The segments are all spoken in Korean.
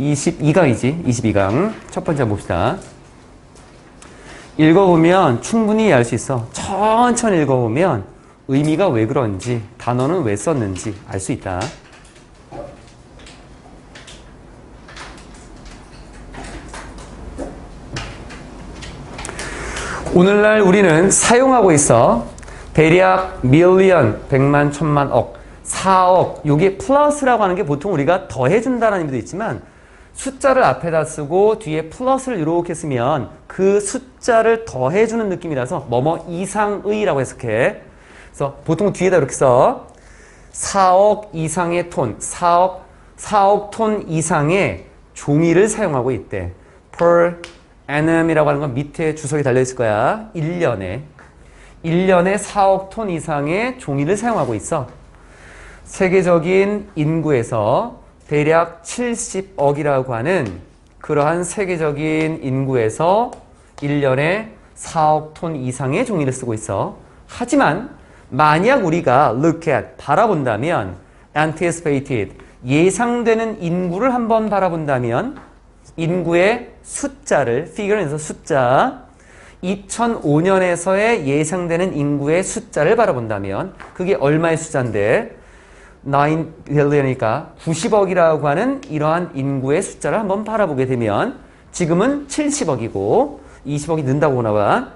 22강이지. 22강. 첫 번째 봅시다. 읽어보면 충분히 알 수 있어. 천천히 읽어보면 의미가 왜 그런지, 단어는 왜 썼는지 알 수 있다. 오늘날 우리는 사용하고 있어. 대략 밀리언, 100만, 1000만, 억, 4억. 요게 플러스라고 하는 게 보통 우리가 더해준다는 의미도 있지만 숫자를 앞에다 쓰고 뒤에 플러스를 이렇게 쓰면 그 숫자를 더해주는 느낌이라서 뭐뭐 이상의라고 해석해. 그래서 보통 뒤에다 이렇게 써. 4억 이상의 톤, 4억 톤 이상의 종이를 사용하고 있대. per annum이라고 하는 건 밑에 주석이 달려있을 거야. 1년에 4억 톤 이상의 종이를 사용하고 있어. 세계적인 인구에서 대략 70억이라고 하는 그러한 세계적인 인구에서 1년에 4억 톤 이상의 종이를 쓰고 있어. 하지만 만약 우리가 look at, 바라본다면 anticipated, 예상되는 인구를 한번 바라본다면 인구의 숫자를, figure에서 숫자, 2005년에서의 예상되는 인구의 숫자를 바라본다면 그게 얼마의 숫자인데 9 billion이니까 90억이라고 하는 이러한 인구의 숫자를 한번 바라보게 되면 지금은 70억이고 20억이 는다고 보나 봐.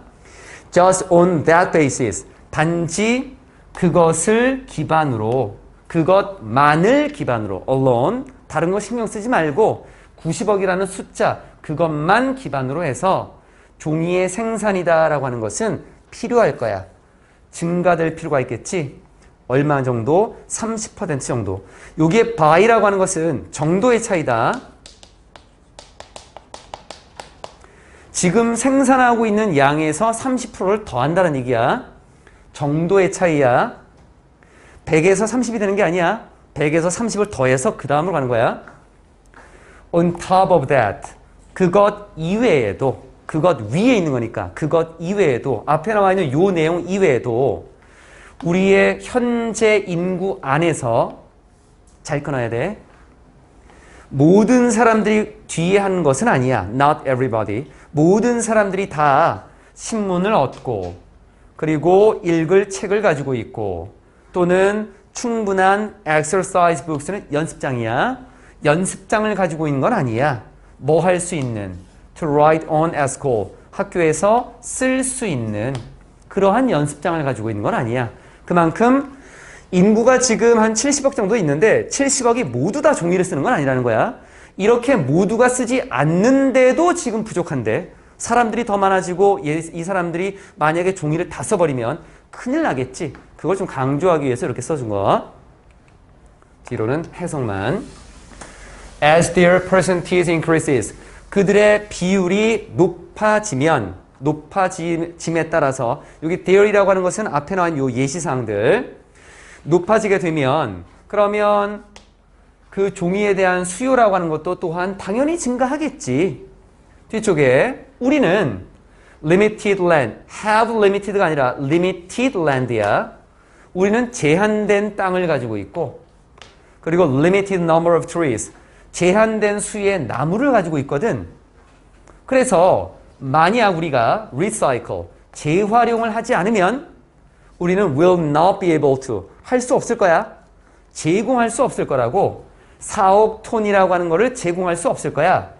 Just on that basis, 단지 그것을 기반으로, 그것만을 기반으로, alone, 다른 거 신경 쓰지 말고 90억이라는 숫자, 그것만 기반으로 해서 종이의 생산이다라고 하는 것은 필요할 거야. 증가될 필요가 있겠지. 얼마 정도? 30% 정도. 여기에 by라고 하는 것은 정도의 차이다. 지금 생산하고 있는 양에서 30%를 더한다는 얘기야. 정도의 차이야. 100에서 30이 되는 게 아니야. 100에서 30을 더해서 그 다음으로 가는 거야. On top of that, 그것 이외에도, 그것 위에 있는 거니까 그것 이외에도, 앞에 나와 있는 요 내용 이외에도 우리의 현재 인구 안에서 잘 끊어야 돼. 모든 사람들이 뒤에 하는 것은 아니야. Not everybody. 모든 사람들이 다 신문을 얻고 그리고 읽을 책을 가지고 있고 또는 충분한 exercise books는 연습장이야. 연습장을 가지고 있는 건 아니야. 뭐 할 수 있는 to write on at school, 학교에서 쓸 수 있는 그러한 연습장을 가지고 있는 건 아니야. 그만큼 인구가 지금 한 70억 정도 있는데 70억이 모두 다 종이를 쓰는 건 아니라는 거야. 이렇게 모두가 쓰지 않는데도 지금 부족한데 사람들이 더 많아지고 이 사람들이 만약에 종이를 다 써버리면 큰일 나겠지. 그걸 좀 강조하기 위해서 이렇게 써준 거. 뒤로는 해석만. As their percentage increases, 그들의 비율이 높아짐에 따라서 여기 their이라고 하는 것은 앞에 나온 요 예시사항들 높아지게 되면 그러면 그 종이에 대한 수요라고 하는 것도 또한 당연히 증가하겠지. 뒤쪽에 우리는 limited land, have limited가 아니라 limited land야. 우리는 제한된 땅을 가지고 있고 그리고 limited number of trees, 제한된 수의 나무를 가지고 있거든. 그래서 만약 우리가 recycle, 재활용을 하지 않으면 우리는 will not be able to, 할 수 없을 거야. 제공할 수 없을 거라고. 4억 톤이라고 하는 거를 제공할 수 없을 거야.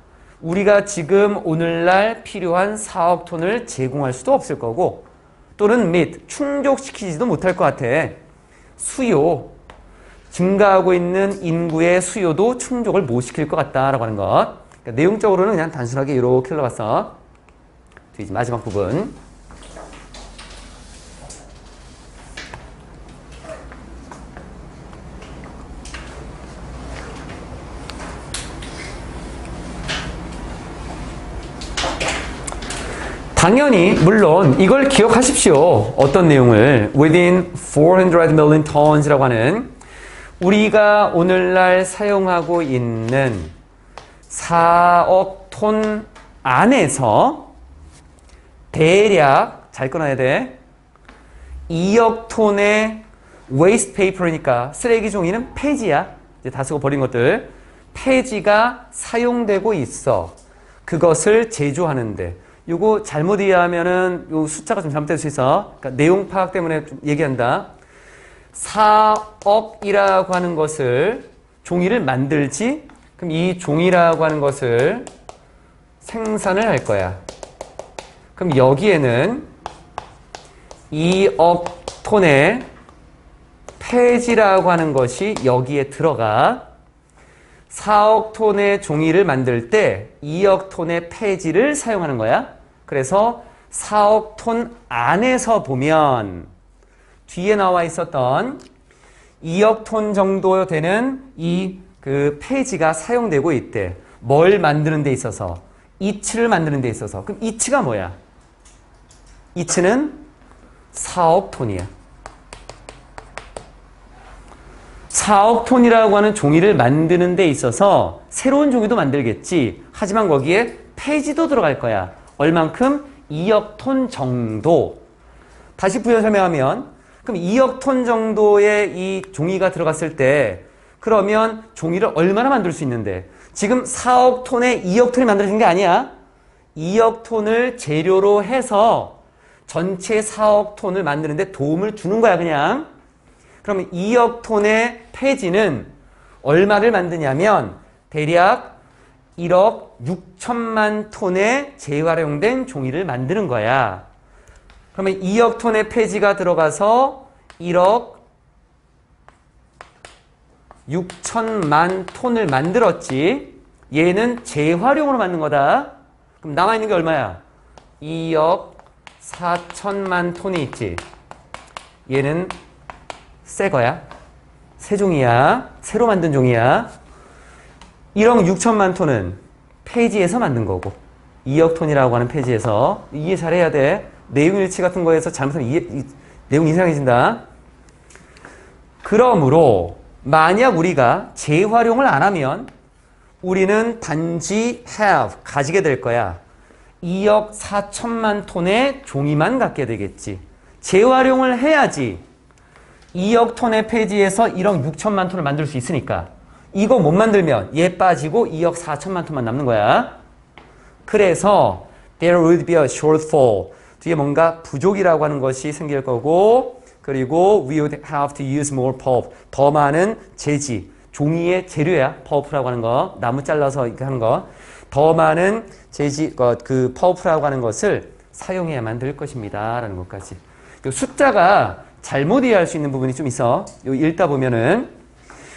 우리가 지금 오늘날 필요한 4억 톤을 제공할 수도 없을 거고 또는 meet, 충족시키지도 못할 것 같아. 수요, 증가하고 있는 인구의 수요도 충족을 못 시킬 것 같다라고 하는 것. 그러니까 내용적으로는 그냥 단순하게 이렇게 흘러갔어. 이제 마지막 부분. 당연히 물론 이걸 기억하십시오. 어떤 내용을 within 400 million tons이라고 하는 우리가 오늘날 사용하고 있는 4억 톤 안에서 대략 잘 끊어야 돼. 2억 톤의 waste paper니까 쓰레기 종이는 폐지야. 이제 다 쓰고 버린 것들. 폐지가 사용되고 있어. 그것을 제조하는데. 요거 잘못 이해하면은 요 숫자가 좀 잘못될 수 있어. 그러니까 내용 파악 때문에 좀 얘기한다. 4억이라고 하는 것을 종이를 만들지. 그럼 이 종이라고 하는 것을 생산을 할 거야. 그럼 여기에는 2억 톤의 폐지라고 하는 것이 여기에 들어가. 4억 톤의 종이를 만들 때 2억 톤의 폐지를 사용하는 거야. 그래서 4억 톤 안에서 보면 뒤에 나와 있었던 2억 톤 정도 되는 이 그 폐지가 사용되고 있대. 뭘 만드는 데 있어서? 이치를 만드는 데 있어서. 그럼 이치가 뭐야? 이치는 4억 톤이야. 4억 톤이라고 하는 종이를 만드는 데 있어서 새로운 종이도 만들겠지. 하지만 거기에 폐지도 들어갈 거야. 얼만큼? 2억 톤 정도. 다시 부연 설명하면 그럼 2억 톤 정도의 이 종이가 들어갔을 때 그러면 종이를 얼마나 만들 수 있는데 지금 4억 톤에 2억 톤이 만들어진 게 아니야. 2억 톤을 재료로 해서 전체 4억 톤을 만드는데 도움을 주는 거야 그냥. 그러면 2억 톤의 폐지는 얼마를 만드냐면 대략 1억 6천만 톤의 재활용된 종이를 만드는 거야. 그러면 2억 톤의 폐지가 들어가서 1억 6천만 톤을 만들었지. 얘는 재활용으로 만든 거다. 그럼 남아있는 게 얼마야? 2억 4천만 톤이 있지. 얘는 새 거야. 새 종이야. 새로 만든 종이야. 1억 6천만 톤은 폐지에서 만든 거고 2억 톤이라고 하는 폐지에서 이해 잘해야 돼. 내용 일치 같은 거에서 잘못하면 내용 이상해진다. 그러므로 만약 우리가 재활용을 안 하면 우리는 단지 have, 가지게 될 거야. 2억 4천만 톤의 종이만 갖게 되겠지. 재활용을 해야지 2억 톤의 폐지에서 1억 6천만 톤을 만들 수 있으니까 이거 못 만들면 얘 빠지고 2억 4천만 톤만 남는 거야. 그래서 there would be a shortfall. 뒤에 뭔가 부족이라고 하는 것이 생길 거고 그리고 we would have to use more pulp. 더 많은 재지, 종이의 재료야. pulp라고 하는 거, 나무 잘라서 이렇게 하는 거. 더 많은 재지, 그 pulp라고 하는 것을 사용해야만 될 것입니다. 라는 것까지. 숫자가 잘못 이해할 수 있는 부분이 좀 있어. 여기 읽다 보면은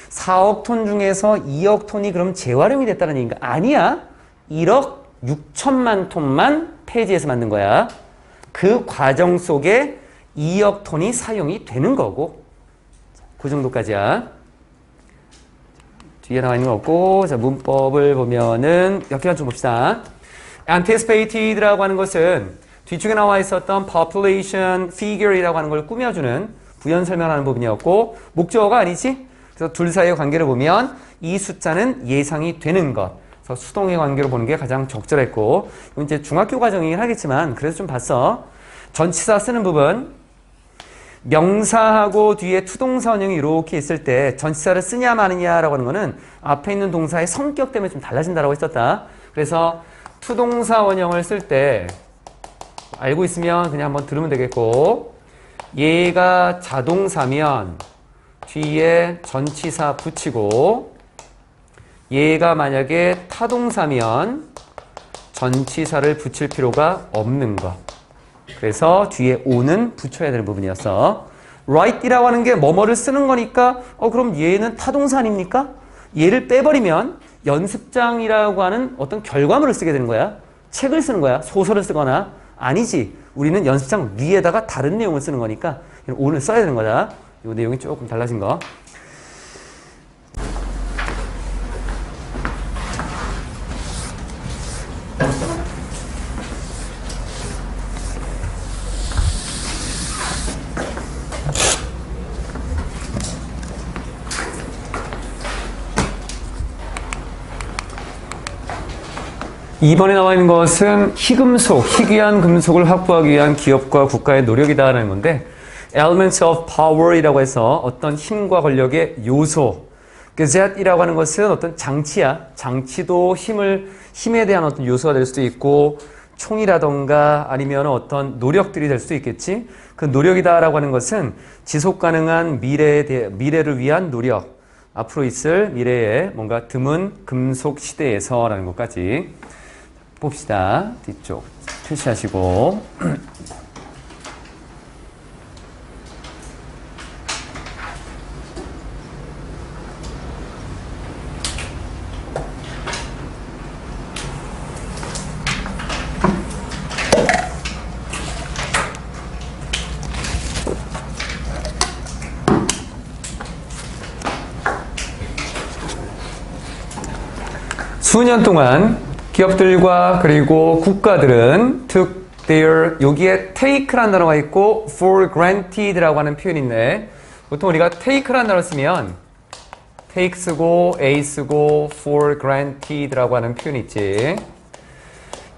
4억 톤 중에서 2억 톤이 그럼 재활용이 됐다는 얘기인가? 아니야. 1억 6천만 톤만 폐지해서 만든 거야. 그 과정 속에 2억 톤이 사용이 되는 거고. 그 정도까지야. 뒤에 나와 있는 거 없고, 자, 문법을 보면은 몇 개만 좀 봅시다. anticipated라고 하는 것은 뒤쪽에 나와 있었던 population figure이라고 하는 걸 꾸며주는 부연 설명하는 부분이었고, 목적어가 아니지? 그래서 둘 사이의 관계를 보면 이 숫자는 예상이 되는 것. 그래서 수동의 관계로 보는 게 가장 적절했고, 이건 이제 중학교 과정이긴 하겠지만, 그래서 좀 봤어. 전치사 쓰는 부분. 명사하고 뒤에 투동사 원형이 이렇게 있을 때 전치사를 쓰냐 마느냐라고 하는 거는 앞에 있는 동사의 성격 때문에 좀 달라진다라고 했었다. 그래서 투동사 원형을 쓸 때 알고 있으면 그냥 한번 들으면 되겠고, 얘가 자동사면 뒤에 전치사 붙이고, 얘가 만약에 타동사면 전치사를 붙일 필요가 없는 거. 그래서 뒤에 o는 붙여야 되는 부분이었어. write이라고 하는 게 뭐뭐를 쓰는 거니까 그럼 얘는 타동사 아닙니까? 얘를 빼버리면 연습장이라고 하는 어떤 결과물을 쓰게 되는 거야. 책을 쓰는 거야. 소설을 쓰거나. 아니지. 우리는 연습장 위에다가 다른 내용을 쓰는 거니까 o는 써야 되는 거다. 이 내용이 조금 달라진 거. 이번에 나와 있는 것은 희금속, 희귀한 금속을 확보하기 위한 기업과 국가의 노력이다라는 건데 elements of power이라고 해서 어떤 힘과 권력의 요소, That이라고 하는 것은 어떤 장치야. 장치도 힘에 대한 어떤 요소가 될 수도 있고, 총이라던가 아니면 어떤 노력들이 될 수도 있겠지. 그 노력이다라고 하는 것은 지속 가능한 미래를 위한 노력. 앞으로 있을 미래의 뭔가 드문 금속 시대에서라는 것까지 봅시다. 뒤쪽 표시하시고. 수년 동안 기업들과 그리고 국가들은 took their, 여기에 take라는 단어가 있고 for granted라고 하는 표현이 있네. 보통 우리가 take라는 단어를 쓰면 take 쓰고 a 쓰고 for granted라고 하는 표현이 있지.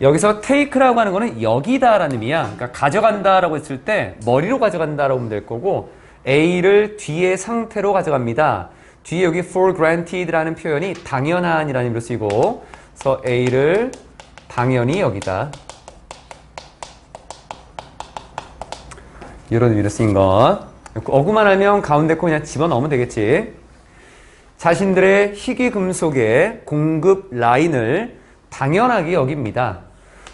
여기서 take라고 하는 거는 여기다라는 의미야. 그러니까 가져간다라고 했을 때 머리로 가져간다라고 하면 될 거고 a를 뒤의 상태로 가져갑니다. 뒤에 여기 for granted라는 표현이 당연한이라는 의미로 쓰이고, 그래서 A를 당연히 여기다. 이런 의미로 쓰인 것. 어구만 하면 가운데 거 그냥 집어넣으면 되겠지. 자신들의 희귀금속의 공급 라인을 당연하게 여깁니다.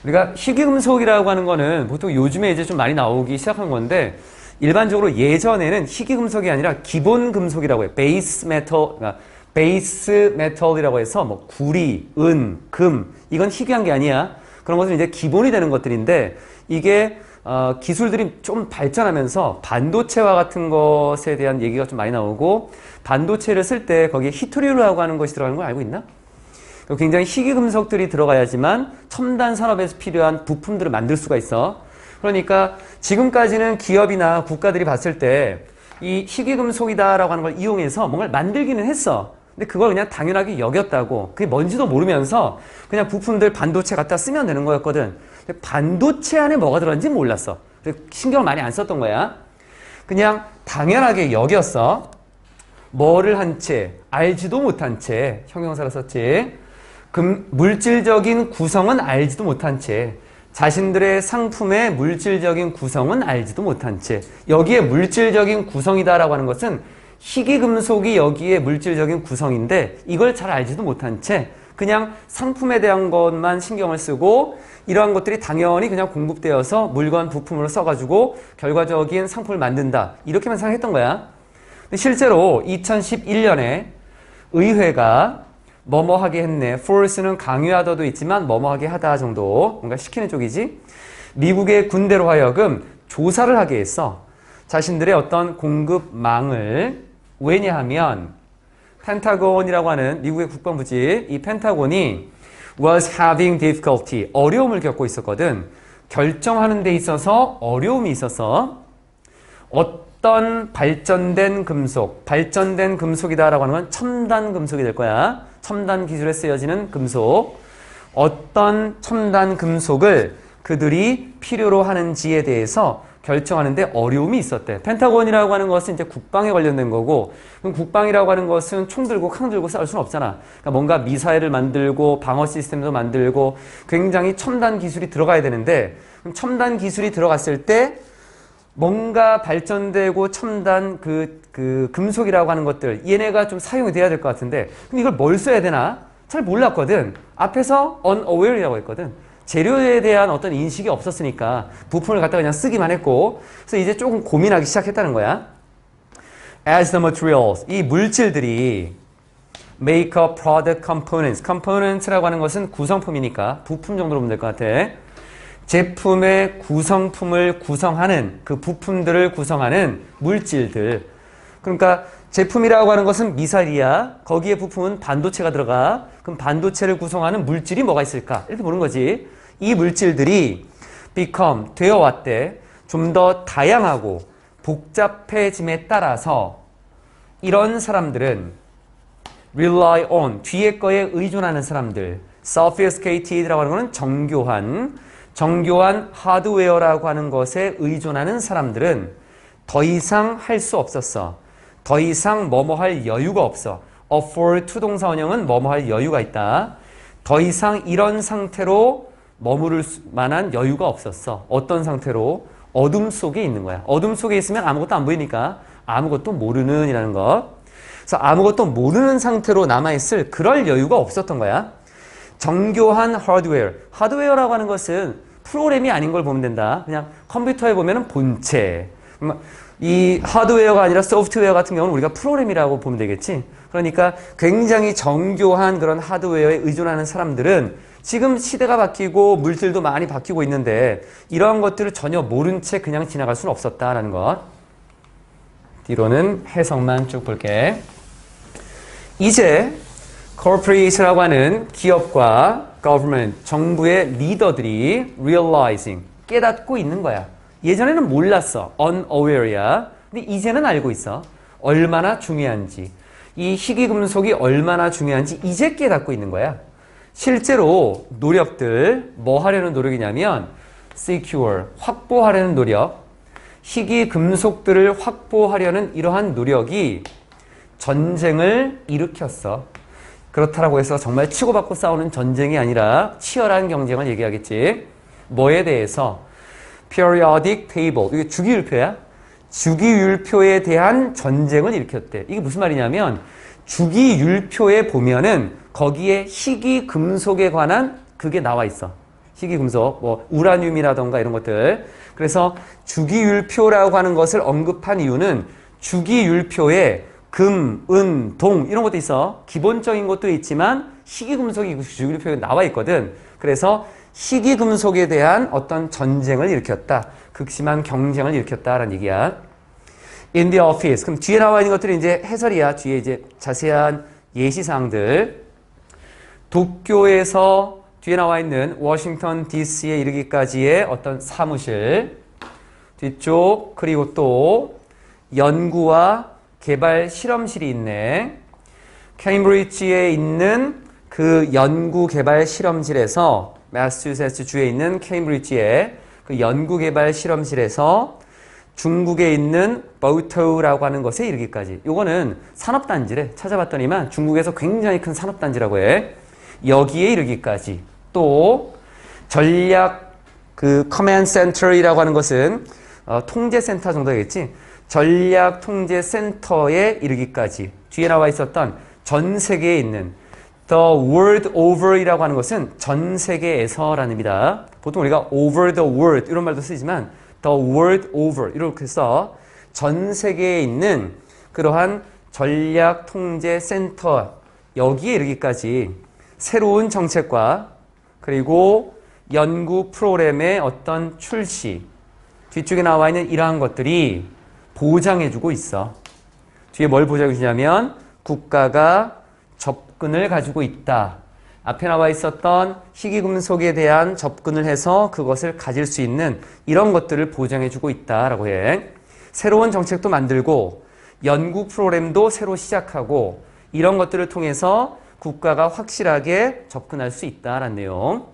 우리가 희귀금속이라고 하는 거는 보통 요즘에 이제 좀 많이 나오기 시작한 건데, 일반적으로 예전에는 희귀금속이 아니라 기본금속이라고 해요. 베이스 메탈이라고 해서 뭐 구리, 은, 금 이건 희귀한 게 아니야. 그런 것은 이제 기본이 되는 것들인데 이게 기술들이 좀 발전하면서 반도체와 같은 것에 대한 얘기가 좀 많이 나오고 반도체를 쓸 때 거기에 히토리우라고 하는 것이 들어가는 걸 알고 있나? 굉장히 희귀금속들이 들어가야지만 첨단 산업에서 필요한 부품들을 만들 수가 있어. 그러니까 지금까지는 기업이나 국가들이 봤을 때 이 희귀금속이다라고 하는 걸 이용해서 뭔가를 만들기는 했어. 근데 그걸 그냥 당연하게 여겼다고. 그게 뭔지도 모르면서 그냥 부품들 반도체 갖다 쓰면 되는 거였거든. 근데 반도체 안에 뭐가 들어있는지 몰랐어. 신경을 많이 안 썼던 거야. 그냥 당연하게 여겼어. 뭐를 한 채, 알지도 못한 채, 형용사를 썼지. 물질적인 구성은 알지도 못한 채. 자신들의 상품의 물질적인 구성은 알지도 못한 채. 여기에 물질적인 구성이다라고 하는 것은 희귀금속이 여기에 물질적인 구성인데 이걸 잘 알지도 못한 채 그냥 상품에 대한 것만 신경을 쓰고 이러한 것들이 당연히 그냥 공급되어서 물건 부품으로 써가지고 결과적인 상품을 만든다. 이렇게만 생각했던 거야. 근데 실제로 2011년에 의회가 뭐뭐 하게 했네. force는 강요하다도 있지만 뭐뭐 하게 하다 정도 뭔가 시키는 쪽이지. 미국의 군대로 하여금 조사를 하게 했어. 자신들의 어떤 공급망을. 왜냐하면 펜타곤이라고 하는 미국의 국방부지 이 펜타곤이 was having difficulty 어려움을 겪고 있었거든. 결정하는 데 있어서 어려움이 있어서 어떤 발전된 금속이다라고 하는 건 첨단 금속이 될 거야. 첨단 기술에 쓰여지는 금속. 어떤 첨단 금속을 그들이 필요로 하는지에 대해서 결정하는데 어려움이 있었대. 펜타곤이라고 하는 것은 이제 국방에 관련된 거고, 그럼 국방이라고 하는 것은 총 들고 캉 들고 싸울 수는 없잖아. 그러니까 뭔가 미사일을 만들고 방어 시스템도 만들고 굉장히 첨단 기술이 들어가야 되는데, 그럼 첨단 기술이 들어갔을 때 뭔가 발전되고 첨단 그 금속이라고 하는 것들 얘네가 좀 사용이 돼야 될 것 같은데 그럼 이걸 뭘 써야 되나? 잘 몰랐거든. 앞에서 unaware이라고 했거든. 재료에 대한 어떤 인식이 없었으니까 부품을 갖다가 그냥 쓰기만 했고 그래서 이제 조금 고민하기 시작했다는 거야. As the materials, 이 물질들이 make up product components. components라고 하는 것은 구성품이니까 부품 정도로 보면 될 것 같아. 제품의 구성품을 구성하는 그 부품들을 구성하는 물질들. 그러니까 제품이라고 하는 것은 미사일이야. 거기에 부품은 반도체가 들어가. 그럼 반도체를 구성하는 물질이 뭐가 있을까? 이렇게 보는 거지. 이 물질들이 become, 되어왔대. 좀 더 다양하고 복잡해짐에 따라서 이런 사람들은 rely on, 뒤에 거에 의존하는 사람들. sophisticated라고 하는 것은 정교한 하드웨어라고 하는 것에 의존하는 사람들은 더 이상 할 수 없었어. 더 이상 뭐뭐 할 여유가 없어. afford to 동사 원형은 뭐뭐 할 여유가 있다. 더 이상 이런 상태로 머무를 만한 여유가 없었어. 어떤 상태로? 어둠 속에 있는 거야. 어둠 속에 있으면 아무것도 안 보이니까 아무것도 모르는 이라는 것. 그래서 아무것도 모르는 상태로 남아있을 그럴 여유가 없었던 거야. 정교한 하드웨어. 하드웨어라고 하는 것은 프로그램이 아닌 걸 보면 된다. 그냥 컴퓨터에 보면은 본체. 이 하드웨어가 아니라 소프트웨어 같은 경우는 우리가 프로그램이라고 보면 되겠지. 그러니까 굉장히 정교한 그런 하드웨어에 의존하는 사람들은 지금 시대가 바뀌고 물질도 많이 바뀌고 있는데 이러한 것들을 전혀 모른 채 그냥 지나갈 수는 없었다라는 것. 뒤로는 해석만 쭉 볼게. 이제 corporate라고 하는 기업과 government, 정부의 리더들이 realizing, 깨닫고 있는 거야. 예전에는 몰랐어. unaware야. 근데 이제는 알고 있어. 얼마나 중요한지. 이 희귀금속이 얼마나 중요한지 이제 깨닫고 있는 거야. 실제로 노력들, 뭐 하려는 노력이냐면 secure, 확보하려는 노력. 희귀금속들을 확보하려는 이러한 노력이 전쟁을 일으켰어. 그렇다고 해서 정말 치고받고 싸우는 전쟁이 아니라 치열한 경쟁을 얘기하겠지. 뭐에 대해서? periodic table, 이게 주기율표야. 주기율표에 대한 전쟁을 일으켰대. 이게 무슨 말이냐면 주기율표에 보면은 거기에 희귀금속에 관한 그게 나와 있어. 희귀금속, 뭐 우라늄이라던가 이런 것들. 그래서 주기율표라고 하는 것을 언급한 이유는 주기율표에 금, 은, 동 이런 것도 있어. 기본적인 것도 있지만 희귀금속이 주기율표에 나와 있거든. 그래서 희귀금속에 대한 어떤 전쟁을 일으켰다. 극심한 경쟁을 일으켰다라는 얘기야. In the office. 그럼 뒤에 나와 있는 것들이 이제 해설이야. 뒤에 이제 자세한 예시사항들. 도쿄에서 뒤에 나와 있는 워싱턴 DC에 이르기까지의 어떤 사무실. 뒤쪽 그리고 또 연구와 개발 실험실이 있네. 케임브리지에 있는 그 연구 개발 실험실에서 매사추세츠 주에 있는 케임브리지의 그 연구 개발 실험실에서 중국에 있는 보토라고 하는 것에 이르기까지. 요거는 산업단지래. 찾아봤더니만 중국에서 굉장히 큰 산업단지라고 해. 여기에 이르기까지. 또 전략 그 커맨드 센터이라고 하는 것은 통제센터 정도 되겠지. 전략 통제센터에 이르기까지. 뒤에 나와 있었던 전 세계에 있는 the world over이라고 하는 것은 전 세계에서라는 의미다. 보통 우리가 over the world 이런 말도 쓰지만 the world over 이렇게 써. 전 세계에 있는 그러한 전략 통제 센터 여기에 이르기까지 새로운 정책과 그리고 연구 프로그램의 어떤 출시 뒤쪽에 나와 있는 이러한 것들이 보장해주고 있어. 뒤에 뭘 보장해주냐면 국가가 접근을 가지고 있다. 앞에 나와 있었던 희귀금속에 대한 접근을 해서 그것을 가질 수 있는 이런 것들을 보장해주고 있다라고 해. 새로운 정책도 만들고 연구 프로그램도 새로 시작하고 이런 것들을 통해서 국가가 확실하게 접근할 수 있다라는 내용.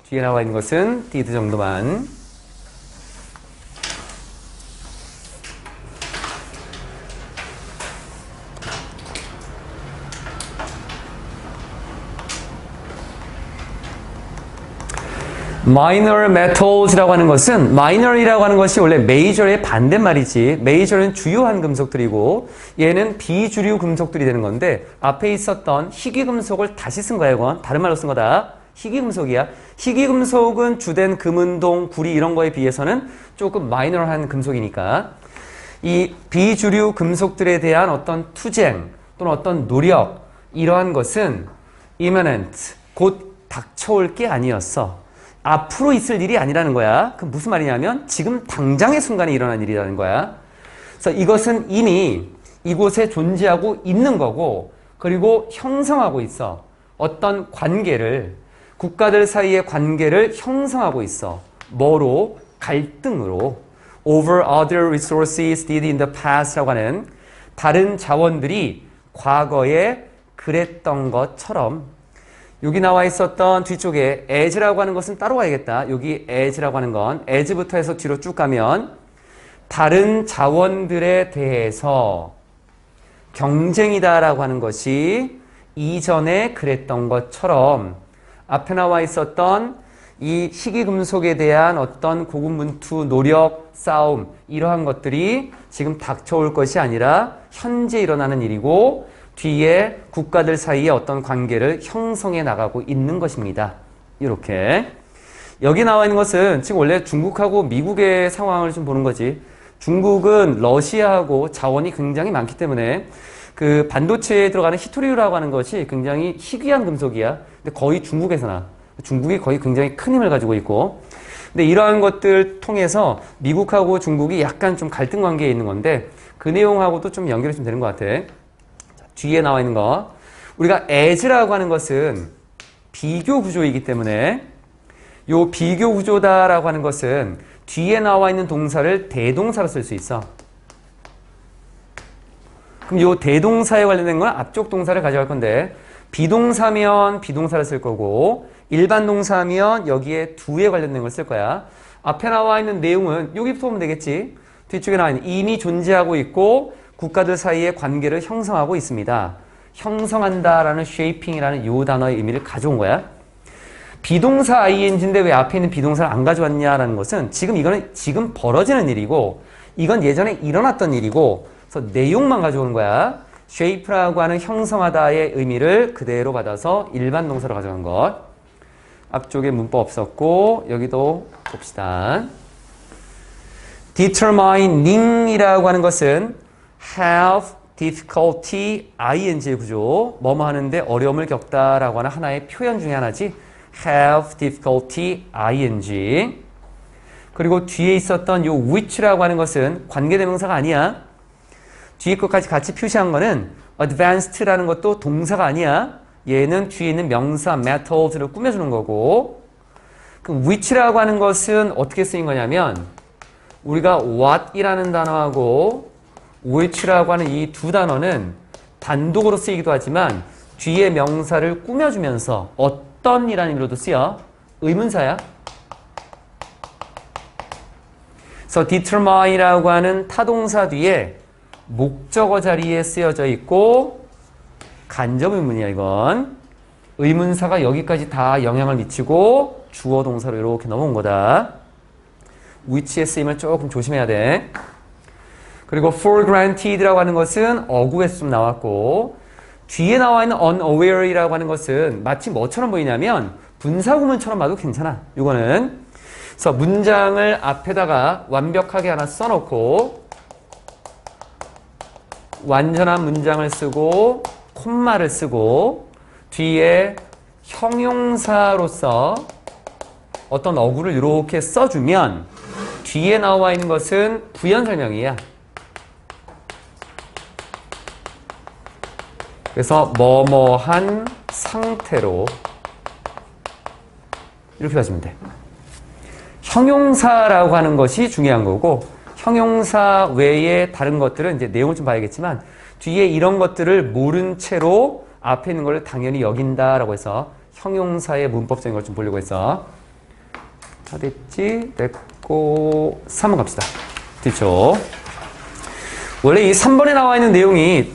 뒤에 나와 있는 것은 did 정도만. minor metals라고 하는 것은 minor이라고 하는 것이 원래 major의 반대말이지. major은 주요한 금속들이고 얘는 비주류 금속들이 되는 건데 앞에 있었던 희귀금속을 다시 쓴 거야. 이건 다른 말로 쓴 거다. 희귀금속이야. 희귀금속은 주된 금은동, 구리 이런 거에 비해서는 조금 마이너한 금속이니까 이 비주류 금속들에 대한 어떤 투쟁 또는 어떤 노력 이러한 것은 imminent, 곧 닥쳐올 게 아니었어. 앞으로 있을 일이 아니라는 거야. 그 무슨 말이냐면 지금 당장의 순간에 일어난 일이라는 거야. 그래서 이것은 이미 이곳에 존재하고 있는 거고 그리고 형성하고 있어. 어떤 관계를 국가들 사이의 관계를 형성하고 있어. 뭐로? 갈등으로. Over other resources did in the past라고 하는 다른 자원들이 과거에 그랬던 것처럼 여기 나와 있었던 뒤쪽에 as라고 하는 것은 따로 가야겠다. 여기 as라고 하는 건 as부터 해서 뒤로 쭉 가면 다른 자원들에 대해서 경쟁이다라고 하는 것이 이전에 그랬던 것처럼 앞에 나와 있었던 이 희귀금속에 대한 어떤 고군분투, 노력, 싸움 이러한 것들이 지금 닥쳐올 것이 아니라 현재 일어나는 일이고 뒤에 국가들 사이에 어떤 관계를 형성해 나가고 있는 것입니다. 이렇게 여기 나와 있는 것은 지금 원래 중국하고 미국의 상황을 좀 보는 거지. 중국은 러시아하고 자원이 굉장히 많기 때문에 그 반도체에 들어가는 히토리우라고 하는 것이 굉장히 희귀한 금속이야. 근데 거의 중국에서 나. 중국이 거의 굉장히 큰 힘을 가지고 있고. 근데 이러한 것들 통해서 미국하고 중국이 약간 좀 갈등 관계에 있는 건데 그 내용하고도 좀 연결이 좀 되는 것 같아. 자, 뒤에 나와 있는 거. 우리가 as라고 하는 것은 비교 구조이기 때문에 요 비교 구조다라고 하는 것은 뒤에 나와 있는 동사를 대동사로 쓸 수 있어. 그럼 요 대동사에 관련된 건 앞쪽 동사를 가져갈 건데 비동사면 비동사를 쓸 거고 일반 동사면 여기에 do에 관련된 걸 쓸 거야. 앞에 나와 있는 내용은 여기부터 보면 되겠지. 뒤쪽에 나와 있는 이미 존재하고 있고 국가들 사이에 관계를 형성하고 있습니다. 형성한다라는 shaping이라는 요 단어의 의미를 가져온 거야. 비동사 ing인데 왜 앞에 있는 비동사를 안 가져왔냐라는 것은 이거는 지금 벌어지는 일이고 이건 예전에 일어났던 일이고 그래서 내용만 가져오는 거야. shape라고 하는 형성하다의 의미를 그대로 받아서 일반 동사로 가져간 것. 앞쪽에 문법 없었고 여기도 봅시다. determining이라고 하는 것은 have difficulty ing의 구조. 뭐뭐 하는데 어려움을 겪다라고 하는 하나의 표현 중에 하나지. have difficulty ing. 그리고 뒤에 있었던 요 which라고 하는 것은 관계대명사가 아니야. 뒤에 것까지 같이 표시한 거는 advanced라는 것도 동사가 아니야. 얘는 뒤에 있는 명사 method를 꾸며주는 거고. 그럼 which라고 하는 것은 어떻게 쓰인 거냐면 우리가 what이라는 단어하고 which라고 하는 이 두 단어는 단독으로 쓰이기도 하지만 뒤에 명사를 꾸며주면서 어떤 이라는 의미로도 쓰여. 의문사야. 그래서 determine이라고 하는 타동사 뒤에 목적어 자리에 쓰여져 있고 간접 의문이야 이건. 의문사가 여기까지 다 영향을 미치고 주어 동사로 이렇게 넘어온 거다. which의 쓰임을 조금 조심해야 돼. 그리고 for granted라고 하는 것은 어구에서 좀 나왔고 뒤에 나와 있는 unaware이라고 하는 것은 마치 뭐처럼 보이냐면 분사구문처럼 봐도 괜찮아. 이거는 그래서 문장을 앞에다가 완벽하게 하나 써놓고 완전한 문장을 쓰고 콤마를 쓰고 뒤에 형용사로서 어떤 어구를 이렇게 써주면 뒤에 나와 있는 것은 부연 설명이야. 그래서 뭐뭐한 상태로 이렇게 하시면 돼. 형용사라고 하는 것이 중요한 거고 형용사 외에 다른 것들은 이제 내용을 좀 봐야겠지만 뒤에 이런 것들을 모른 채로 앞에 있는 걸 당연히 여긴다라고 해서 형용사의 문법적인 걸 좀 보려고 했어. 다 됐지? 됐고 3번 갑시다. 뒤쪽. 원래 이 3번에 나와 있는 내용이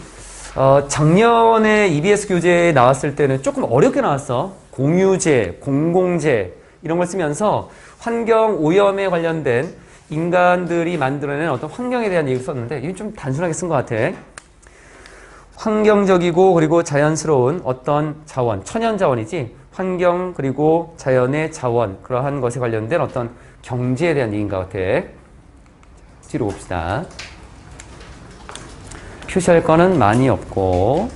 작년에 EBS 교재에 나왔을 때는 조금 어렵게 나왔어. 공유제, 공공재 이런 걸 쓰면서 환경 오염에 관련된 인간들이 만들어낸 어떤 환경에 대한 얘기를 썼는데 이건 좀 단순하게 쓴 것 같아. 환경적이고 그리고 자연스러운 어떤 자원, 천연 자원이지 환경 그리고 자연의 자원 그러한 것에 관련된 어떤 경제에 대한 얘기인 것 같아. 뒤로 봅시다. 표시할 거는 많이 없고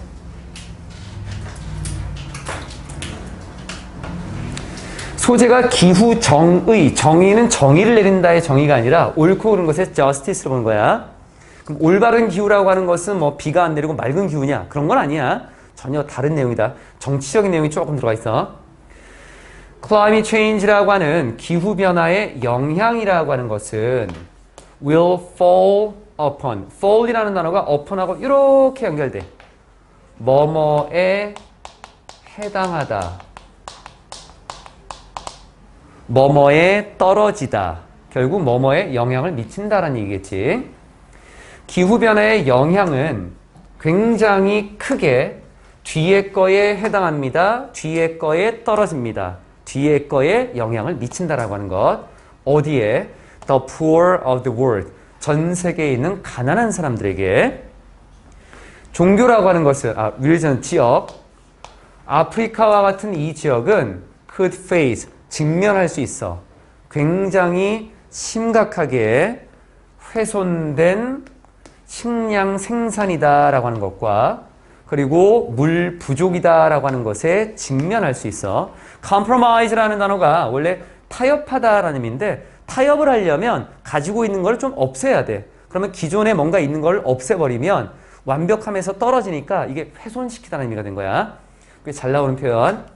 소재가 기후 정의, 정의는 정의를 내린다의 정의가 아니라 옳고 그른 것에 justice로 보는 거야. 그럼 올바른 기후라고 하는 것은 뭐 비가 안 내리고 맑은 기후냐? 그런 건 아니야. 전혀 다른 내용이다. 정치적인 내용이 조금 들어가 있어. climate change라고 하는 기후변화의 영향이라고 하는 것은 will fall upon. fall이라는 단어가 upon하고 이렇게 연결돼. 뭐뭐에 해당하다. 뭐뭐에 떨어지다. 결국 뭐뭐에 영향을 미친다라는 얘기겠지. 기후변화의 영향은 굉장히 크게 뒤에 거에 해당합니다. 뒤에 거에 떨어집니다. 뒤에 거에 영향을 미친다라고 하는 것. 어디에? The poor of the world. 전 세계에 있는 가난한 사람들에게. 종교라고 하는 것은, religion, 지역. 아프리카와 같은 이 지역은 could face, 직면할 수 있어. 굉장히 심각하게 훼손된 식량 생산이다라고 하는 것과 그리고 물 부족이다라고 하는 것에 직면할 수 있어. compromise라는 단어가 원래 타협하다라는 의미인데 타협을 하려면 가지고 있는 걸 좀 없애야 돼. 그러면 기존에 뭔가 있는 걸 없애버리면 완벽함에서 떨어지니까 이게 훼손시키다는 의미가 된 거야. 꽤 잘 나오는 표현.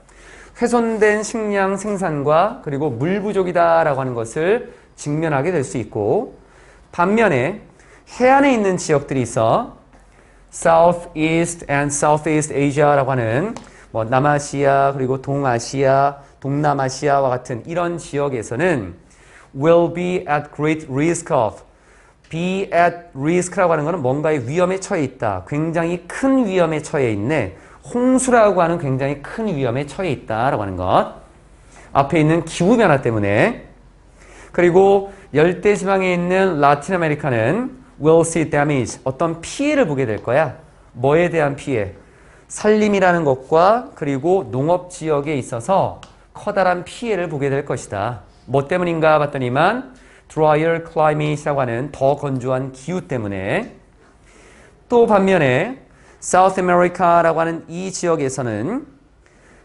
훼손된 식량 생산과 그리고 물 부족이다라고 하는 것을 직면하게 될 수 있고 반면에 해안에 있는 지역들이 있어. Southeast and Southeast Asia라고 하는 뭐 남아시아 그리고 동아시아, 동남아시아와 같은 이런 지역에서는 will be at great risk of. be at risk라고 하는 것은 뭔가의 위험에 처해 있다. 굉장히 큰 위험에 처해 있네. 홍수라고 하는 굉장히 큰 위험에 처해 있다라고 하는 것. 앞에 있는 기후변화 때문에. 그리고 열대지방에 있는 라틴 아메리카는 will see damage. 어떤 피해를 보게 될 거야. 뭐에 대한 피해? 산림이라는 것과 그리고 농업지역에 있어서 커다란 피해를 보게 될 것이다. 뭐 때문인가 봤더니만 drier climate라고 하는 더 건조한 기후 때문에. 또 반면에 South America라고 하는 이 지역에서는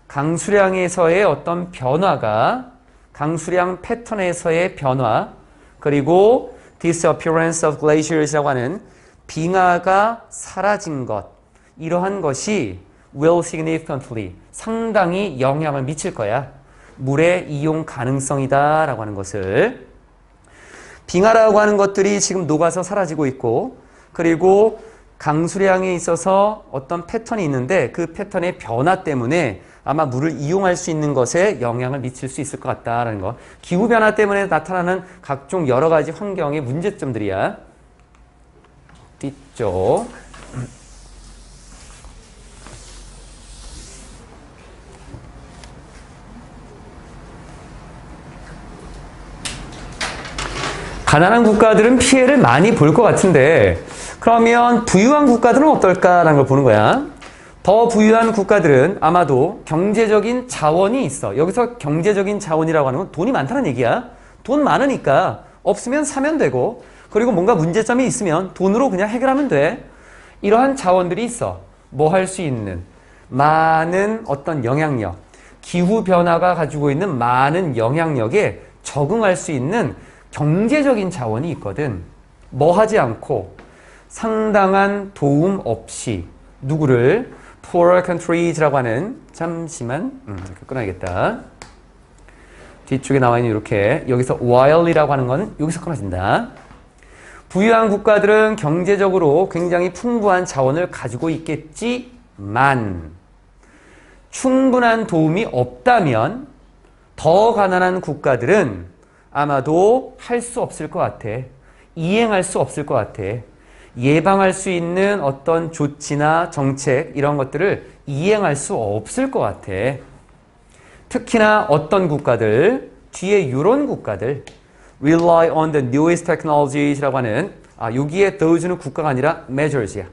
강수량에서의 어떤 변화가 강수량 패턴에서의 변화 그리고 disappearance of glaciers라고 하는 빙하가 사라진 것 이러한 것이 will significantly 상당히 영향을 미칠 거야. 물의 이용 가능성이다 라고 하는 것을. 빙하라고 하는 것들이 지금 녹아서 사라지고 있고 그리고 강수량에 있어서 어떤 패턴이 있는데 그 패턴의 변화 때문에 아마 물을 이용할 수 있는 것에 영향을 미칠 수 있을 것 같다라는 거. 기후변화 때문에 나타나는 각종 여러 가지 환경의 문제점들이야. 뒤쪽. 가난한 국가들은 피해를 많이 볼 것 같은데 그러면 부유한 국가들은 어떨까라는 걸 보는 거야. 더 부유한 국가들은 아마도 경제적인 자원이 있어. 여기서 경제적인 자원이라고 하는 건 돈이 많다는 얘기야. 돈 많으니까 없으면 사면 되고 그리고 뭔가 문제점이 있으면 돈으로 그냥 해결하면 돼. 이러한 자원들이 있어. 뭐 할 수 있는 많은 어떤 영향력, 기후변화가 가지고 있는 많은 영향력에 적응할 수 있는 경제적인 자원이 있거든. 뭐 하지 않고 상당한 도움 없이 누구를 poor countries라고 하는 잠시만 이렇게 끊어야겠다. 뒤쪽에 나와 있는 이렇게 여기서 while이라고 하는 거는 여기서 끊어진다. 부유한 국가들은 경제적으로 굉장히 풍부한 자원을 가지고 있겠지만 충분한 도움이 없다면 더 가난한 국가들은 아마도 할 수 없을 것 같아. 이행할 수 없을 것 같아. 예방할 수 있는 어떤 조치나 정책 이런 것들을 이행할 수 없을 것 같아. 특히나 어떤 국가들, 뒤에 이런 국가들 rely on the newest technologies라고 하는 여기에 넣어주는 국가가 아니라 measures야.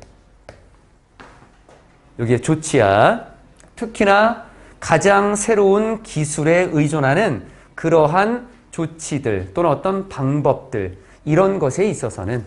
여기에 조치야. 특히나 가장 새로운 기술에 의존하는 그러한 조치들 또는 어떤 방법들 이런 것에 있어서는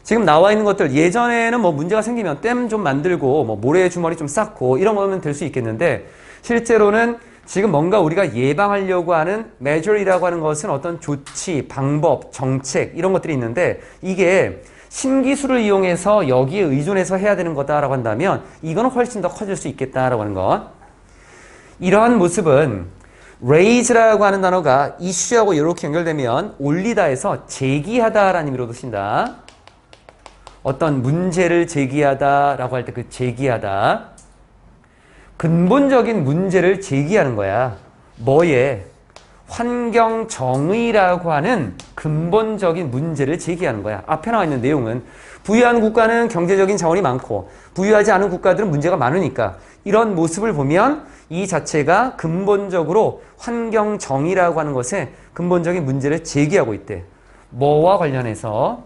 지금 나와 있는 것들 예전에는 뭐 문제가 생기면 댐 좀 만들고 뭐 모래주머니 좀 쌓고 이런 거면 될 수 있겠는데 실제로는 지금 뭔가 우리가 예방하려고 하는 measure이라고 하는 것은 어떤 조치, 방법, 정책 이런 것들이 있는데 이게 신기술을 이용해서 여기에 의존해서 해야 되는 거다라고 한다면 이거는 훨씬 더 커질 수 있겠다라고 하는 것. 이러한 모습은 raise라고 하는 단어가 issue하고 이렇게 연결되면 올리다에서 제기하다라는 의미로도 쓴다. 어떤 문제를 제기하다라고 할 때 그 제기하다. 근본적인 문제를 제기하는 거야. 뭐에? 환경정의라고 하는 근본적인 문제를 제기하는 거야. 앞에 나와 있는 내용은 부유한 국가는 경제적인 자원이 많고 부유하지 않은 국가들은 문제가 많으니까 이런 모습을 보면 이 자체가 근본적으로 환경 정의라고 하는 것에 근본적인 문제를 제기하고 있대. 뭐와 관련해서?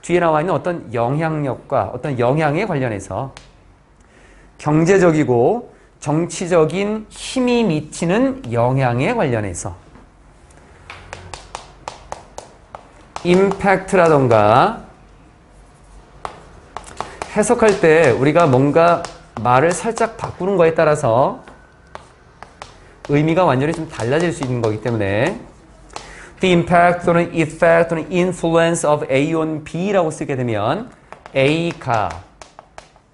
뒤에 나와 있는 어떤 영향력과 어떤 영향에 관련해서 경제적이고 정치적인 힘이 미치는 영향에 관련해서 임팩트라던가 해석할 때 우리가 뭔가 말을 살짝 바꾸는 거에 따라서 의미가 완전히 좀 달라질 수 있는 거기 때문에 The impact 또는 effect 또는 influence of A on B라고 쓰게 되면 A가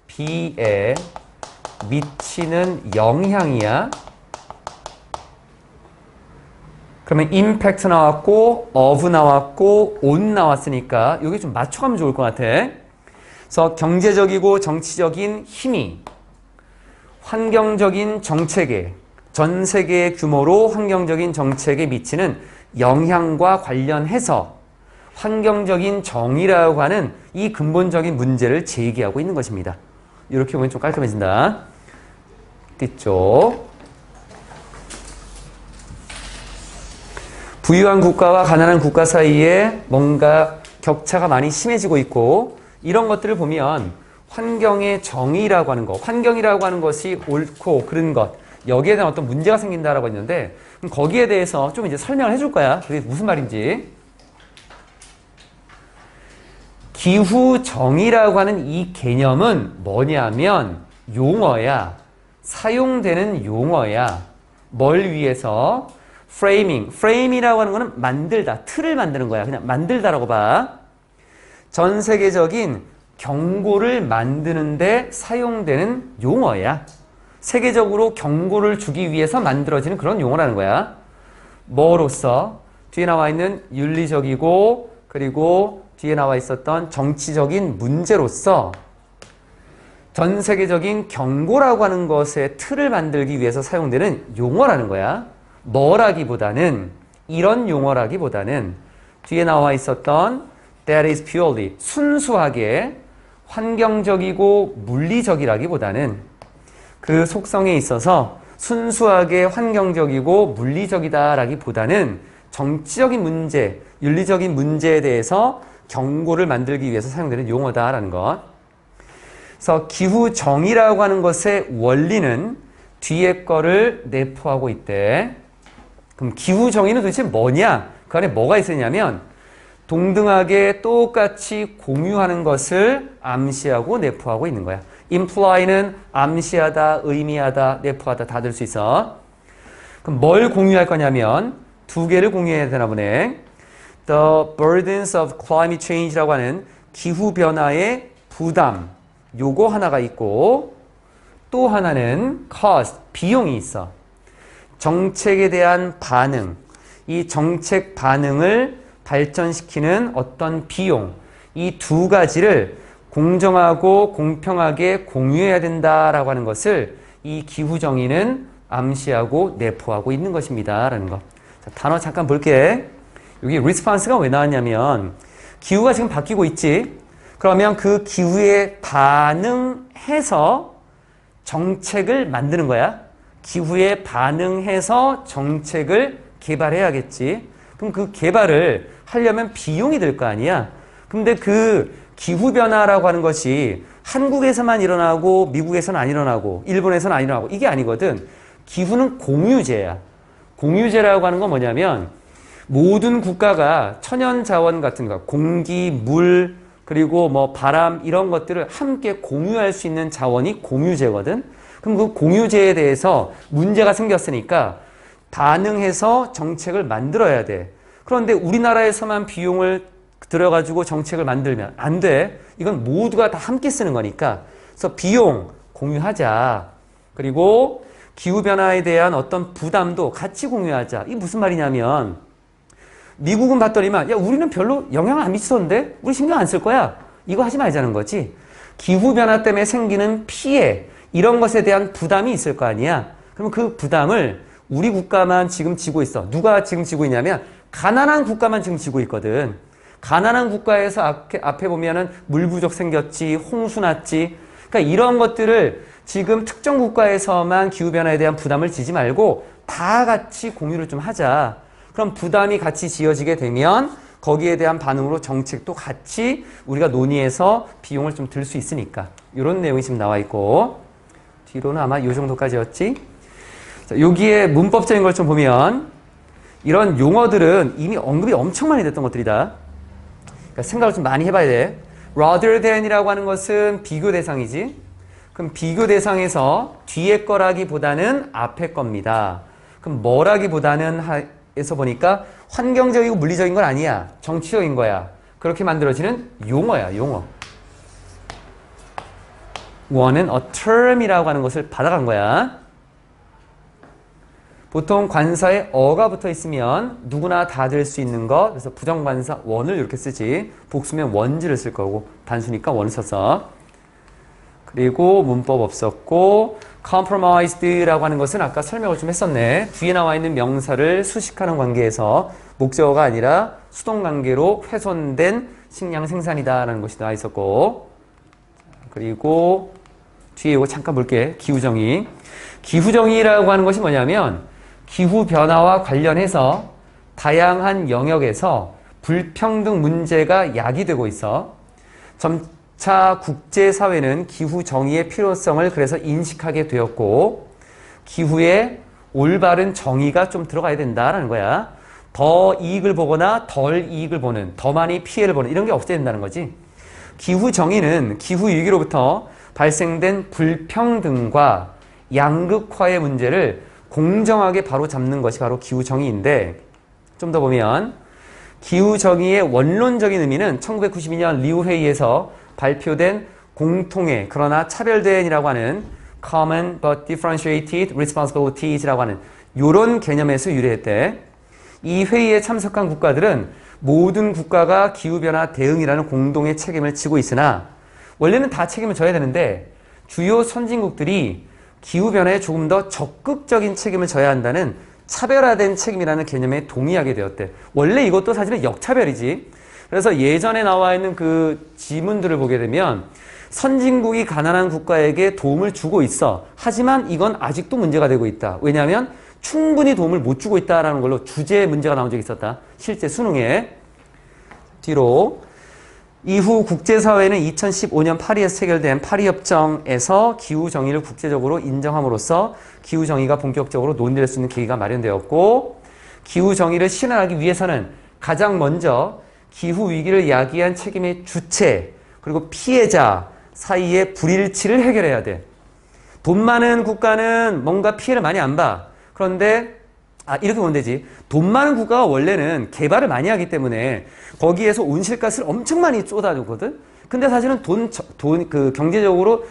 B에 미치는 영향이야. 그러면 impact 나왔고 of 나왔고 on 나왔으니까 여기 좀 맞춰가면 좋을 것 같아. 그래서 경제적이고 정치적인 힘이 환경적인 정책에 전 세계 규모로 환경적인 정책에 미치는 영향과 관련해서 환경적인 정의라고 하는 이 근본적인 문제를 제기하고 있는 것입니다. 이렇게 보면 좀 깔끔해진다. 뒤쪽. 부유한 국가와 가난한 국가 사이에 뭔가 격차가 많이 심해지고 있고 이런 것들을 보면 환경의 정의라고 하는 것, 환경이라고 하는 것이 옳고 그른 것, 여기에 대한 어떤 문제가 생긴다라고 했는데 그럼 거기에 대해서 좀 이제 설명을 해줄 거야. 그게 무슨 말인지. 기후 정의라고 하는 이 개념은 뭐냐면 용어야. 사용되는 용어야. 뭘 위해서? 프레이밍. 프레임이라고 하는 거는 만들다. 틀을 만드는 거야. 그냥 만들다라고 봐. 전 세계적인 경고를 만드는데 사용되는 용어야. 세계적으로 경고를 주기 위해서 만들어지는 그런 용어라는 거야. 뭐로써? 뒤에 나와 있는 윤리적이고 그리고 뒤에 나와 있었던 정치적인 문제로서 전 세계적인 경고라고 하는 것의 틀을 만들기 위해서 사용되는 용어라는 거야. 뭐라기보다는 이런 용어라기보다는 뒤에 나와 있었던 that is purely 순수하게 환경적이고 물리적이라기보다는 그 속성에 있어서 순수하게 환경적이고 물리적이다라기보다는 정치적인 문제, 윤리적인 문제에 대해서 경고를 만들기 위해서 사용되는 용어다라는 것. 그래서 기후 정의라고 하는 것의 원리는 뒤에 거를 내포하고 있대. 그럼 기후 정의는 도대체 뭐냐? 그 안에 뭐가 있었냐면 동등하게 똑같이 공유하는 것을 암시하고 내포하고 있는 거야. imply는 암시하다, 의미하다, 내포하다 다 될 수 있어. 그럼 뭘 공유할 거냐면 두 개를 공유해야 되나 보네. The burdens of climate change라고 하는 기후변화의 부담, 요거 하나가 있고 또 하나는 cost, 비용이 있어. 정책에 대한 반응, 이 정책 반응을 발전시키는 어떤 비용, 이 두 가지를 공정하고 공평하게 공유해야 된다라고 하는 것을 이 기후 정의는 암시하고 내포하고 있는 것입니다. 라는 거. 자, 단어 잠깐 볼게. 여기 response가 왜 나왔냐면 기후가 지금 바뀌고 있지. 그러면 그 기후에 반응해서 정책을 만드는 거야. 기후에 반응해서 정책을 개발해야겠지. 그럼 그 개발을 하려면 비용이 들 거 아니야. 근데 그 기후변화라고 하는 것이 한국에서만 일어나고 미국에서는 안 일어나고 일본에서는 안 일어나고 이게 아니거든. 기후는 공유제야. 공유제라고 하는 건 뭐냐면 모든 국가가 천연자원 같은 거, 공기, 물, 그리고 뭐 바람 이런 것들을 함께 공유할 수 있는 자원이 공유제거든. 그럼 그 공유제에 대해서 문제가 생겼으니까 반응해서 정책을 만들어야 돼. 그런데 우리나라에서만 비용을 들여가지고 정책을 만들면 안 돼. 이건 모두가 다 함께 쓰는 거니까. 그래서 비용 공유하자. 그리고 기후변화에 대한 어떤 부담도 같이 공유하자. 이게 무슨 말이냐면 미국은 봤더니만 야 우리는 별로 영향 안 미치던데? 우리 신경 안 쓸 거야. 이거 하지 말자는 거지. 기후변화 때문에 생기는 피해 이런 것에 대한 부담이 있을 거 아니야. 그럼 그 부담을 우리 국가만 지금 지고 있어. 누가 지금 지고 있냐면 가난한 국가만 지금 지고 있거든. 가난한 국가에서 앞에 보면은 물 부족 생겼지, 홍수 났지. 그러니까 이런 것들을 지금 특정 국가에서만 기후변화에 대한 부담을 지지 말고 다 같이 공유를 좀 하자. 그럼 부담이 같이 지어지게 되면 거기에 대한 반응으로 정책도 같이 우리가 논의해서 비용을 좀 들 수 있으니까. 이런 내용이 지금 나와 있고, 뒤로는 아마 이 정도까지였지. 자, 여기에 문법적인 걸 좀 보면 이런 용어들은 이미 언급이 엄청 많이 됐던 것들이다. 그러니까 생각을 좀 많이 해봐야 돼. rather than이라고 하는 것은 비교 대상이지. 그럼 비교 대상에서 뒤에 거라기보다는 앞에 겁니다. 그럼 뭐라기보다는 해서 보니까 환경적이고 물리적인 건 아니야. 정치적인 거야. 그렇게 만들어지는 용어야, 용어. 원은 a term이라고 하는 것을 받아간 거야. 보통 관사에 어가 붙어 있으면 누구나 다 될 수 있는 것. 그래서 부정관사 원을 이렇게 쓰지. 복수면 원지를 쓸 거고 단수니까 원을 썼어. 그리고 문법 없었고 compromised라고 하는 것은 아까 설명을 좀 했었네. 뒤에 나와 있는 명사를 수식하는 관계에서 목적어가 아니라 수동관계로 훼손된 식량 생산이다라는 것이 나와 있었고, 그리고 뒤에 이거 잠깐 볼게. 기후정의. 기후정의라고 하는 것이 뭐냐면 기후변화와 관련해서 다양한 영역에서 불평등 문제가 야기되고 있어. 점차 국제사회는 기후정의의 필요성을 그래서 인식하게 되었고, 기후에 올바른 정의가 좀 들어가야 된다라는 거야. 더 이익을 보거나 덜 이익을 보는, 더 많이 피해를 보는 이런 게 없어야 된다는 거지. 기후정의는 기후위기로부터 발생된 불평등과 양극화의 문제를 공정하게 바로잡는 것이 바로 기후정의인데, 좀 더 보면 기후정의의 원론적인 의미는 1992년 리우 회의에서 발표된 공통의 그러나 차별된이라고 하는 Common but Differentiated Responsibilities라고 하는 이런 개념에서 유래했대. 이 회의에 참석한 국가들은 모든 국가가 기후변화 대응이라는 공동의 책임을 지고 있으나 원래는 다 책임을 져야 되는데 주요 선진국들이 기후변화에 조금 더 적극적인 책임을 져야 한다는 차별화된 책임이라는 개념에 동의하게 되었대. 원래 이것도 사실은 역차별이지. 그래서 예전에 나와 있는 그 지문들을 보게 되면 선진국이 가난한 국가에게 도움을 주고 있어. 하지만 이건 아직도 문제가 되고 있다. 왜냐하면 충분히 도움을 못 주고 있다는 걸로 주제 문제가 나온 적이 있었다. 실제 수능에. 뒤로 이후 국제사회는 2015년 파리에서 체결된 파리협정에서 기후정의를 국제적으로 인정함으로써 기후정의가 본격적으로 논의될 수 있는 계기가 마련되었고, 기후정의를 실현하기 위해서는 가장 먼저 기후위기를 야기한 책임의 주체 그리고 피해자 사이의 불일치를 해결해야 돼. 돈 많은 국가는 뭔가 피해를 많이 안 봐. 그런데 이렇게 보면 되지. 돈 많은 국가가 원래는 개발을 많이 하기 때문에 거기에서 온실가스를 엄청 많이 쏟아주거든. 근데 사실은 경제적으로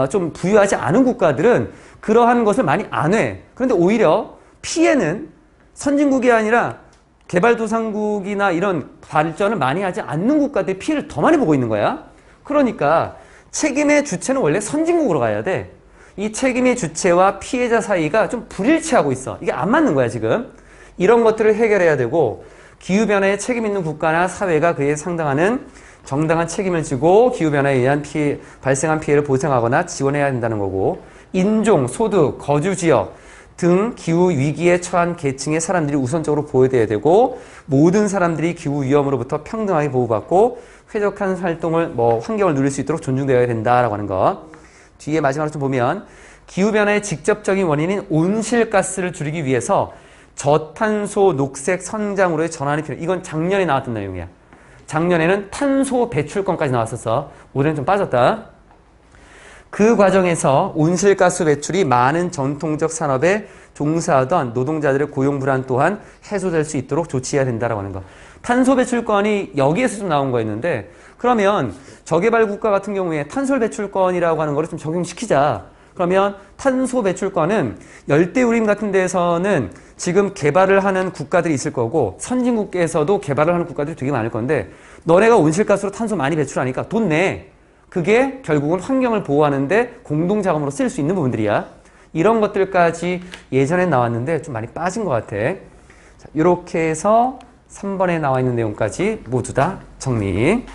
좀 부유하지 않은 국가들은 그러한 것을 많이 안 해. 그런데 오히려 피해는 선진국이 아니라 개발도상국이나 이런 발전을 많이 하지 않는 국가들이 피해를 더 많이 보고 있는 거야. 그러니까 책임의 주체는 원래 선진국으로 가야 돼. 이 책임의 주체와 피해자 사이가 좀 불일치하고 있어. 이게 안 맞는 거야, 지금. 이런 것들을 해결해야 되고, 기후변화에 책임 있는 국가나 사회가 그에 상당하는 정당한 책임을 지고 기후변화에 의한 발생한 피해를 보상하거나 지원해야 된다는 거고, 인종, 소득, 거주지역 등 기후위기에 처한 계층의 사람들이 우선적으로 보호돼야 되고, 모든 사람들이 기후위험으로부터 평등하게 보호받고 쾌적한 활동을, 환경을 누릴 수 있도록 존중되어야 된다라고 하는 거. 뒤에 마지막으로 좀 보면 기후변화의 직접적인 원인인 온실가스를 줄이기 위해서 저탄소 녹색 성장으로의 전환이 필요해. 이건 작년에 나왔던 내용이야. 작년에는 탄소 배출권까지 나왔었어. 올해는 좀 빠졌다. 그 과정에서 온실가스 배출이 많은 전통적 산업에 종사하던 노동자들의 고용 불안 또한 해소될 수 있도록 조치해야 된다라고 하는 거. 탄소 배출권이 여기에서 좀 나온 거였는데, 그러면 저개발 국가 같은 경우에 탄소 배출권이라고 하는 거를 좀 적용시키자. 그러면 탄소 배출권은 열대우림 같은 데에서는 지금 개발을 하는 국가들이 있을 거고 선진국에서도 개발을 하는 국가들이 되게 많을 건데, 너네가 온실가스로 탄소 많이 배출하니까 돈 내. 그게 결국은 환경을 보호하는데 공동자금으로 쓸 수 있는 부분들이야. 이런 것들까지 예전에 나왔는데 좀 많이 빠진 것 같아. 자, 이렇게 해서 3번에 나와 있는 내용까지 모두 다 정리.